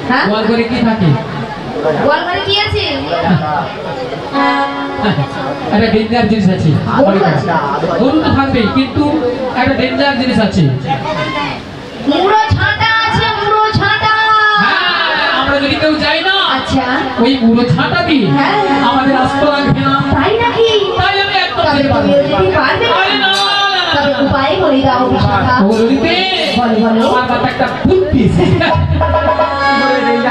হ্যাঁ গোয়াল ঘরে কি থাকে? গোয়াল ঘরে কি আছে? একটা ডেঞ্জার জিনিস আছে। গরু তো থাকবেই, কিন্তু একটা ডেঞ্জার জিনিস আছে। মুড়ো ছাঁটা আছে, মুড়ো ছাঁটা। হ্যাঁ, আমরা যদি কেউ যাই না, আচ্ছা, ওই মুড়ো ছাঁটা কি আমাদের আস্ত লাগবে না। তাই নাকি? তাই আমি একদম তবে তুমি যদি পারবে, আরে না, তবে উপায় বলে দাও বিশাখা। বলিতে বলো বলো। আমার মাথায় একটা বুদ্ধি এসেছে।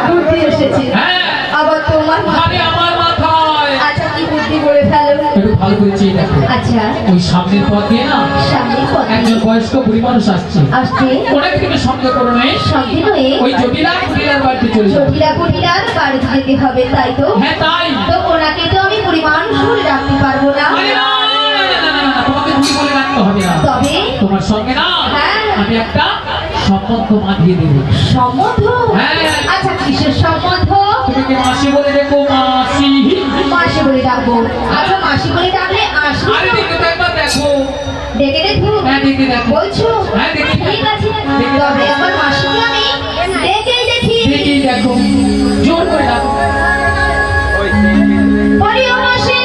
বুদ্ধি এসেছে? হ্যাঁ, আবার তোমার আরে আমার মাথায়। আচ্ছা, কি বুদ্ধি করে ফেলো? একটু ভালো করে চেয়ে দেখো। আচ্ছা, ওই সামনের পথ দিয়ে না সামনে পথ একজন বয়স্ক বুড়ি মানুষ আসছে। আসছে। ওনাকে তুমি সঙ্গে করো না, সঙ্গে নয়, ওই জটিলা কুটিলার বাড়িতে চলে যাও। জটিলা কুটিলার বাড়িতে যেতে হবে, তাই তো? হ্যাঁ তাই। তো ওনাকে তো আমি বুড়ি মানুষ বলে ডাকতে পারবো না। আরে না, তোমাকে বুড়ি বলে রাখতে হবে না। তবে তোমার সঙ্গে না হ্যাঁ, আমি একটা সম্বন্ধ বাঁধিয়ে দেব। সম্বন্ধ? হ্যাঁ। আচ্ছা, কিসের সম্বন্ধ? তুমি কি মাসি বলে দেখো? মাসি। মাসি বলে ডাকবো। আচ্ছা, মাসি বলে ডাকলে আসবো? আরে দেখো তো, একবার দেখো। ডেকে দেখবো? হ্যাঁ দেখে দেখো। বলছো? হ্যাঁ দেখি। ঠিক আছে, দেখে তবে আমার মাসিকে আমি ডেকেই দেখি। দেখি দেখো, জোর করে ডাকো। বলি ও মাসি।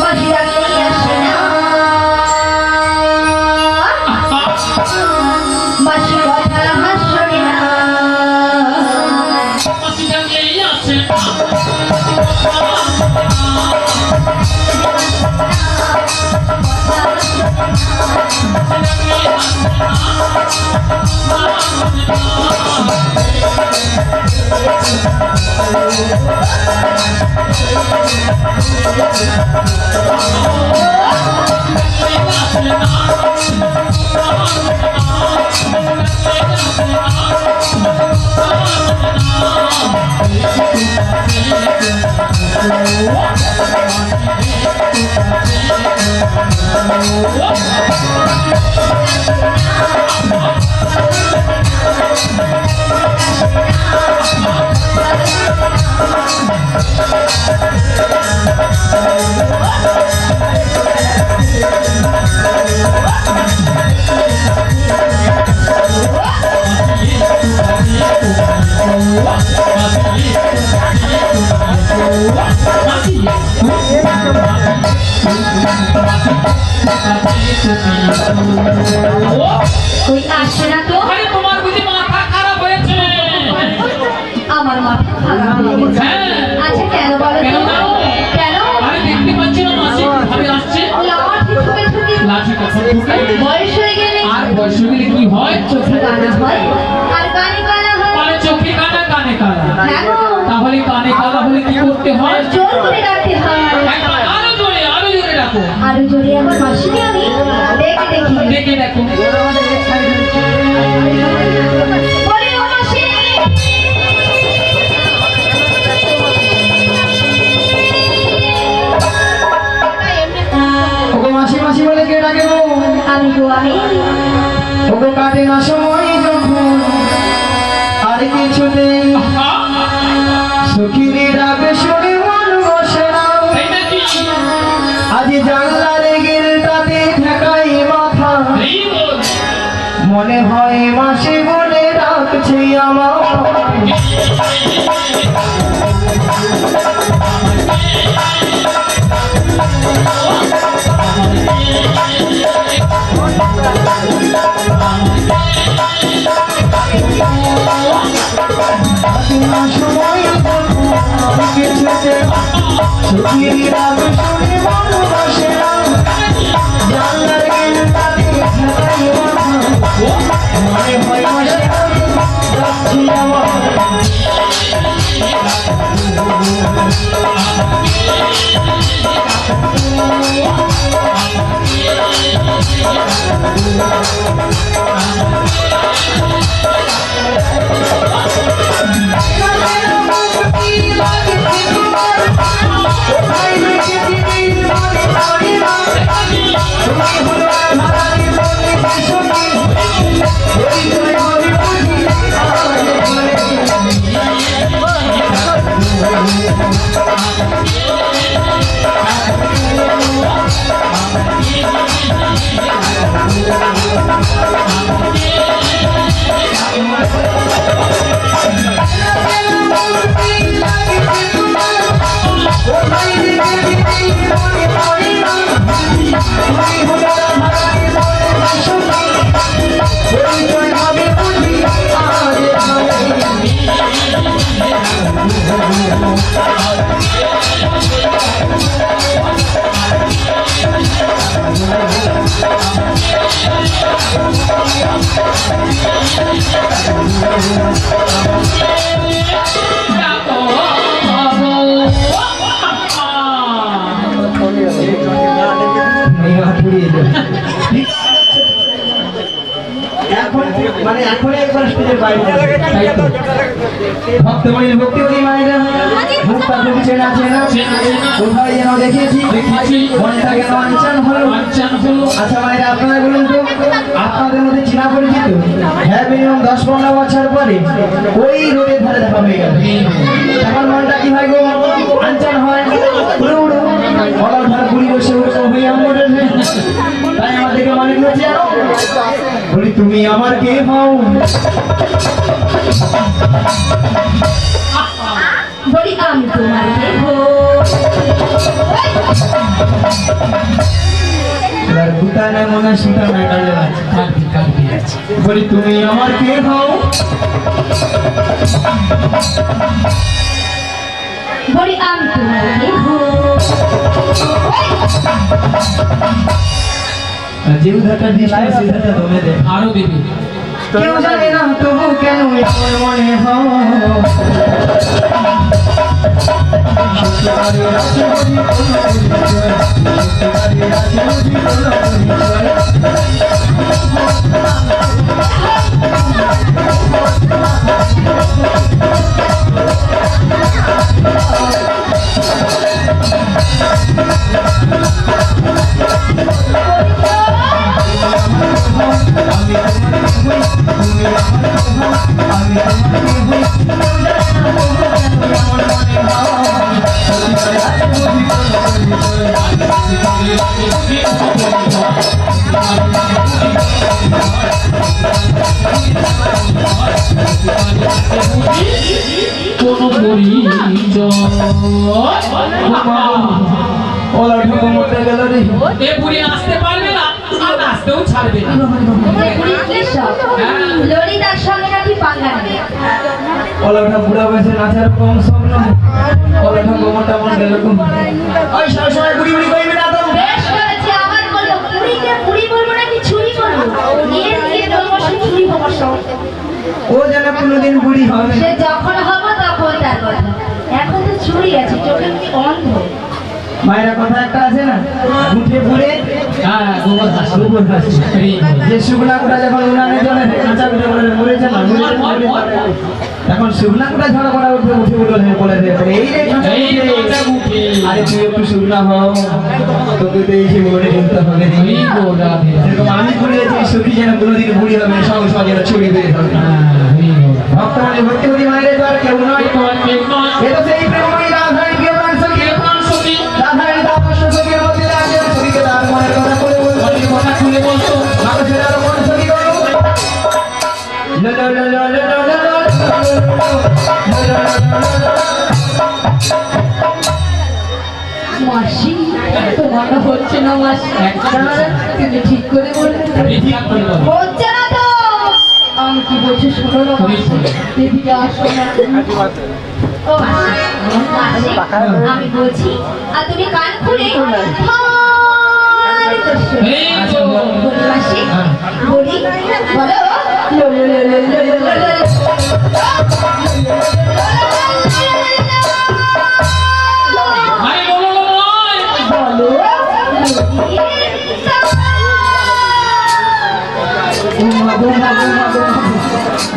মাসি ডাকলেই আসে না। মাসি কথা হাসে না। মাসি জানলেই আসে না। ওই আসছে না তো? আরে তোমার বুঝি মাথা খারাপ হয়েছে? আমার মাথা খারাপ হয়ে গেছে। হ্যাঁ। আচ্ছা, কেন বলো কেন তো? না? কেন? আরে দেখতে পাচ্ছি না মাসি কিভাবে আসছে। লাঠি ঠুকে ঠুকে লাঠি কখন ঠুকায়? বয়স হয়ে গেলে আর বয়স হয়ে গেলে কি হয়? চোখে কানা হয় আর কানে কানা হয়। মানে চোখে কানা কানে কানা। হ্যাঁ গো। তাহলে কানে কানা হলে কি করতে হয়? জোর করে ডাকতে হয়। একবার আরো জোরে ডাকো। আরো জোরে আমার মাসিকে আমি ডেকে দেখি। দেখে দেখো। বলি ও মাসি। ওগো মাসি মাসি বলে কে ডাকে গো? আমি গো আমি। ওগো কাটে না সময় যখন আর কিছুতে সখীরে ডাকে শুনে মন বসে না। এই নাকি? আজ জানলার গিলটাতে ঠেকাই মাথা, এই বল। মনে হয় মাসি বলে ডাকছে আমার। সময় কিছুতে সখীরে ডাকে শুনে মন বসে না। জানলার গিলটাতে ঠেকাই মাথা, মনে হয় মাসি বলে ডাকছে আমার। মানে এখন একবার স্টেজের বাইরে ভক্তমণির ভক্তিবতী মায়েরা মুক্তা তুমি চেনা চেনা কোথায় যেন দেখেছি মনটা কেন আনচান হলো। আচ্ছা মায়েরা আপনারা বলুন তো আপনাদের মধ্যে চেনা পরিচিত হ্যাঁ মিনিমাম 10-15 বছর পরে ওই রোডের ধারে দেখা হয়ে গেল এখন মনটা কি হয় গো আনচান হয় বলার ধার পুরি বসে হইয়া মরে তাই আমাদেরকে মনে করছি আরো বলি তুমি আমার কে হও বলি আমি তোমার কে হও দুটানে মনে সুতা মেটালে বলি তুমি আমার কে হও বলি আমি তোমার কে হও যে উধারটা দিলাই সেটা দমে দে আরো দিবি কেউ জানে না তবু কেন এমন মনে হয় কোন পরিচয় ওলা ঠোকা মরতে গেল রে এ বুড়ি নাচতে পারবে না আর নাচতেও ছাড়বে না ললিতার সঙ্গে নাকি পাঙ্গা নেবে ওলা ওটা বুড়া বয়সে নাচার কম স্বপ্ন ওলা ঠোকা মোটা মন গেল ওই সবসময় বুড়ি বুড়ি কইবে না তো বেশ করেছে আমার বললো পুরীকে পুরী বলবো নাকি ছুরি বলবো নিয়ে নিয়ে বলবো সে ছুরি সমস্যা ও যেন কোনোদিন বুড়ি হবে সে যখন হবো তখন তার কথা এখন তো ছুরি আছে চোখে কি অন্ধ মায়েরা কথা একটা আছে না উঠে পড়ে হ্যাঁ গোবর হাসি গোবর হাসি যে শুকনা কুড়া যখন উনানে জলে কাঁচা পিঠে বলে মরেছে না এখন শুকনা কুড়া ঝড় করা উঠে উঠে বলে এই রে কাঁচা মুখে আরে তুই একটু শুকনা হও তোকে তো এসে বলে বলতে হবে এরকম আমি বলেছি সুখী যেন কোনোদিন বুড়ি হবে সঙ্গে সঙ্গে যেন ছুরি হয়ে যাবে ভক্তমানে ভক্তিবতী মায়ের তো আর কেউ নয় এ তো সেই প্রেমময়ী রাধারানী কেউ প্রাণ সখী রাধারানী তার সখীর মধ্যে আছে সখীকে তার মনের কথা বলে কথা খুলে বলতো মানুষের আরো মন সখী করো মাসি তোমার হচ্ছে না মাসি তুমি ঠিক করে বললে হচ্ছে না তো আমি কি বলছি শোনো না দেবীকে আসো না ও মাসি আমি বলছি আর তুমি কান খুলে মাসি বলি বলো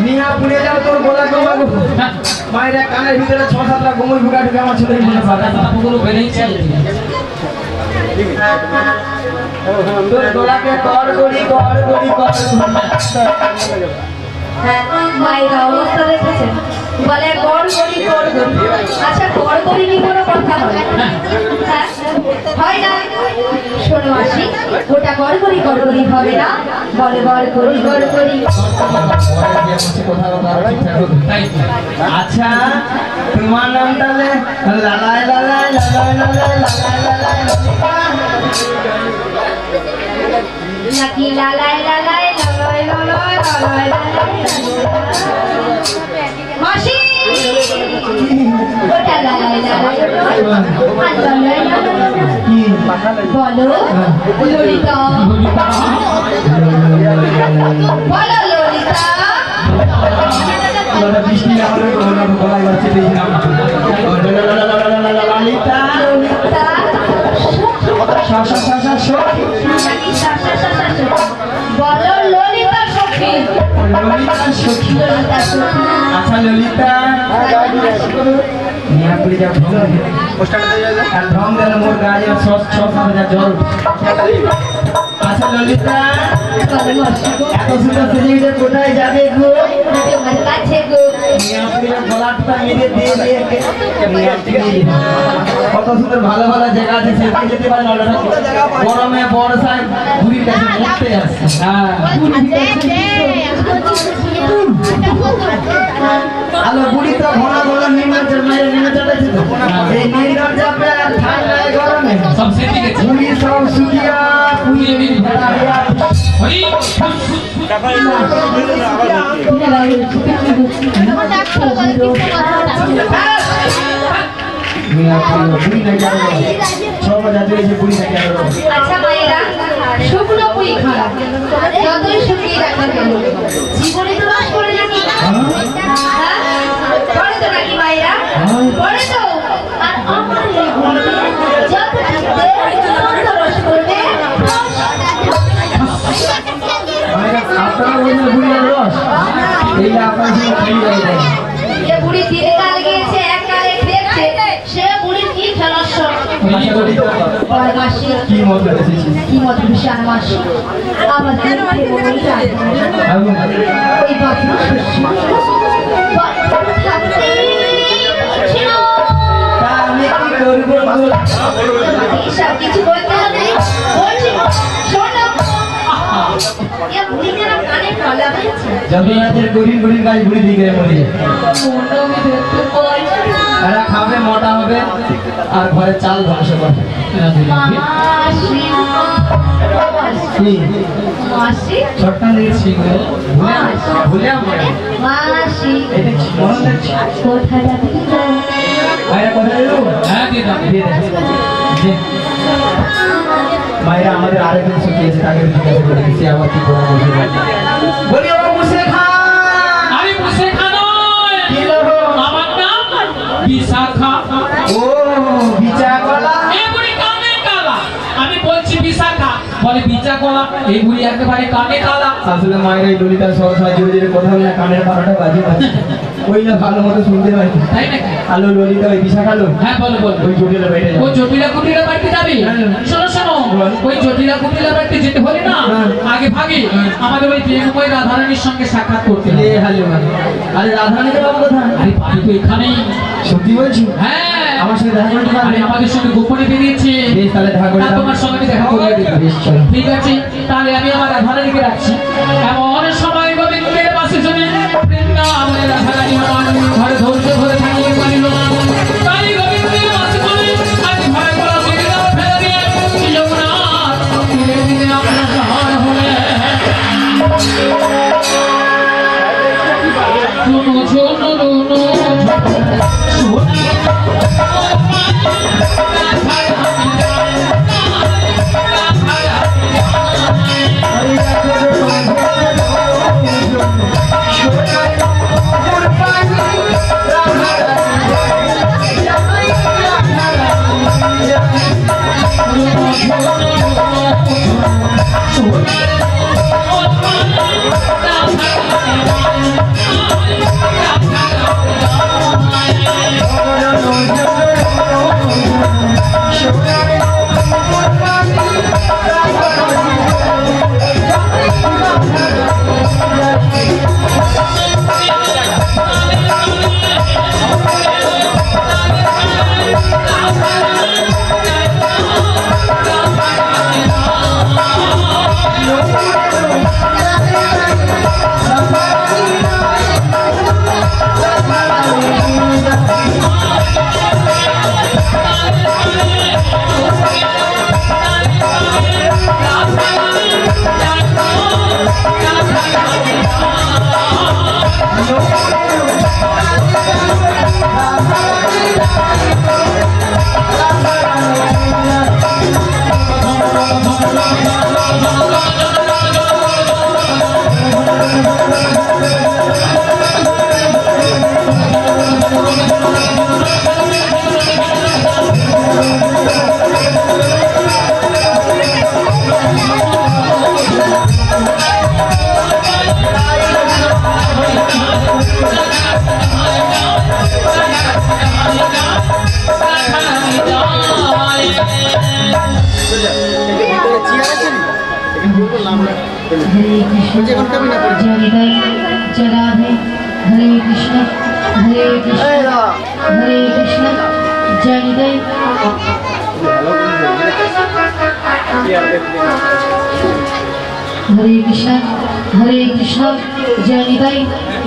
মিয়া পুড়ে যাও তোর গোলা গোমা গো মায়েরা কানের ভিতরে 6-7 লাখ গোমর ঢুকা ঢুকা আমার ছেলে মনে পারে পুরো বেরিয়েছে তোর গোলাকে কর করি মায়েরা অবস্থা দেখেছেন বলে গড় করি আচ্ছা গড় করি কি কোনো কথা হয় না শোনো আসি ওটা গড় করি হবে না বলে গড় করি আচ্ছা তোমার নামটা লালাই লালাই লালাই লালাই লালাই নাকি লালাই লালাই লালাই লালাই লালাই লালাই মাসি ওটা বলো ললিতা ললিতা বলো ললিতা বৃষ্টি গলায় বাড়ছে ললিতা ললিতা বলো ললিতা সখী ললিতা সখী ললিতা সখী আচ্ছা ললিতা নিয়া পুরি যা আর ঢং দিলে মোর গায়ে সস সস যা জল আচ্ছা ললিতা এত সুন্দর সেজে কোথায় যাবে গো তোমার কাছে গো নিয়া পুরি গলাটা মেরে দিয়ে দিয়ে কত সুন্দর ভালো ভালো জায়গা আছে সেখানে যেতে পারে না গরমে বর্ষায় ঘুরি কাছে মরতে আসছে আলো বুড়ি তো ঘন ঘন নিম্নচাপ মেরে নিম্নচাপাইছে তো এই নিম্নচাপে আর ঠান্ডায় গরমে সব সেটি গেছে বুড়ি সব শুকিয়া পুড়িয়ে ভরা হইয়া ওই বুড়ি না গেল সব জাতি হয়েছে বুড়ি না গেল আচ্ছা মায়েরা শুকনো পুরি খারাপ যতই শুকিয়ে রাখা গেল জীবনে তো বাস করে নাকি পড়ে তো নাকি মায়েরা পড়ে তো আর আমার এই বুড়িতে যত রস করবে আপনারা বলছেন বুড়ির রস এইটা আপনার সঙ্গে খেয়ে যাবে যে বুড়ি দিনে কাল গিয়েছে এক কালে খেয়েছে সে বুড়ির কি খেলার মাসি কি মত এসেছি কি মত বিশাল মাসি আমাদের ওই বাথরুম আমি কি করবো সব কিছু বলতে হবে বলছি শোনো বুড়ি যেন কানে ফলা হয়েছে যত রাতের গরিব গরিব গাছ বুড়ি দিকে মরে যায় এরা খাবে মোটা হবে আর ঘরে চাল ধ্বংস করবে মাসি কি মাসি ছোট্ট দিয়েছি ভুলে মাসি এটা কি মনে দেখছি কোথায় যাবি মায়েরা কোথায় এলো হ্যাঁ দিদা দিয়ে দে মায়েরা আমাদের আরেকজন শুকিয়েছে তাকে জিজ্ঞাসা করে দিচ্ছি আবার কি করে বলি ও মুসে খা আমি বসে খানো কি লোগো আমার নাম বিশাখা ও বিচা কলা এই বুড়ি কানে কালা আমি বলছি বিশাখা বলে বিচা কলা এই বুড়ি একেবারে কানে কালা আসলে মায়ের এই ললিতা সহসা জোরে জোরে কথা বলে কানের 12টা বাজে বাজে ওই না ভালো মতো শুনতে পাই তাই নাকি আলো ললিতা ওই বিশা খালো হ্যাঁ বলো বলো ওই জটিলা বেটে ওই জটিলা কুটিলা বাড়িতে যাবি শোনো শোনো ওই জটিলা কুটিলা বাড়িতে যেতে হলে না আগে ভাগে আমাদের ওই প্রেমময় রাধারানীর সঙ্গে সাক্ষাৎ করতে হবে হালে আরে রাধারানীকে বাবু কোথায় আরে পাবি তো এখানেই সত্যি বলছি হ্যাঁ আমার সঙ্গে দেখা করতে আরে পারবে আমাদের সঙ্গে গোপনে বেরিয়েছে বেশ তাহলে দেখা করে তা তোমার সঙ্গে আমি দেখা করিয়ে দেবো বেশ চলো ঠিক আছে তাহলে আমি আমার রাধারানীকে রাখছি এমন সময় গোবিন্দের পাশে চলে বৃন্দাবনের রাধারানী আমার ঘরে ধৈর্য ধরে থাকিয়ে পারিল না তাই গোবিন্দের পাশে চলে আজ ঘরে বলা সিঁড়িটা ফেলে দিয়ে যমুনার তীরে তীরে আপনার হার হলে শোনো শোনো রুনো No. हरे कृष्ण जय निताई जय राधे हरे कृष्ण जय निताई हरे कृष्ण जय निताई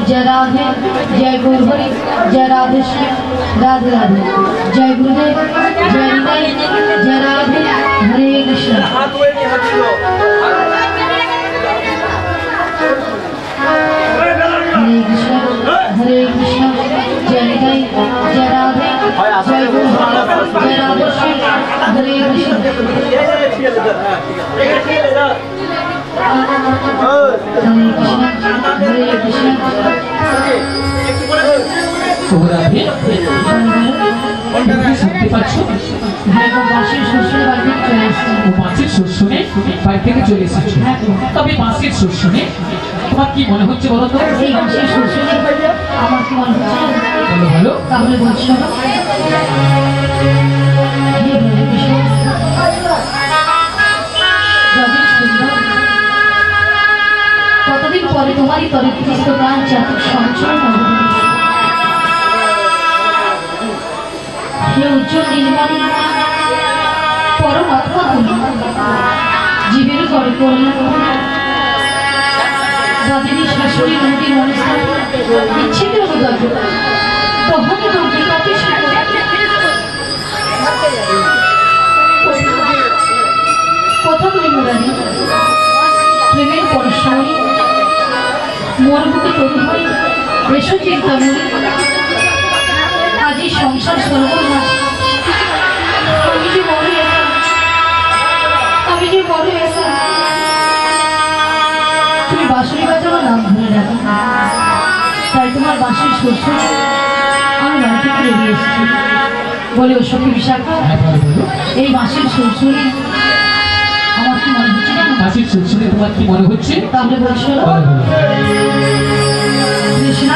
जय राधे जय गौरहरि जय राधे श्याम राधे राधे जय गुरुदेव जय निताई जय राधे हरे कृष्ण हरे कृष्ण जय निताई जय राधे जय गौरहरि जय राधे श्याम हरे कृष्ण हरे कृष्ण তোমরা শুনতে পাচ্ছ বাঁশির সুর শুনে বাড়ি থেকে চলে এসেছি বাঁশির সুর শুনে বাড়ি থেকে চলে এসেছো তবে বাঁশির সুর শুনে তোমার কি মনে হচ্ছে বলো তো? এই বাঁশির সুর শুনে আমার কি মনে হচ্ছে বলো ভালো তাহলে বলছি শোনো কতদিন পরে তোমারই তরিত প্রাণ চাতক সঞ্চয় হে উজ্জ্বল নীলমণি পরমাত্মা তুমি জীবের করে করুণা দাদিনী শাশুড়ি নদীর অনুষ্ঠান ইচ্ছেতে অনুদান তখনই নদী কাছে কথা বলি মোরারি প্রেমের পরশারী মোর বুকে তরু হয় এসো চিন্তামণি আজ এই সংসার সর্বনাশ আমি যে বড় একা তুমি বাঁশুরি বাজানো নাম ধরে রাখো তাই তোমার বাঁশির সুর শুনে আমি বাড়ি থেকে বেরিয়ে এসেছি বলে ও সখী বিশাখা এই বাঁশির সুর শুনে আমার কি মনে হচ্ছে না বাঁশির সুর শুনে তোমার কি মনে হচ্ছে? তাহলে বলছো কৃষ্ণ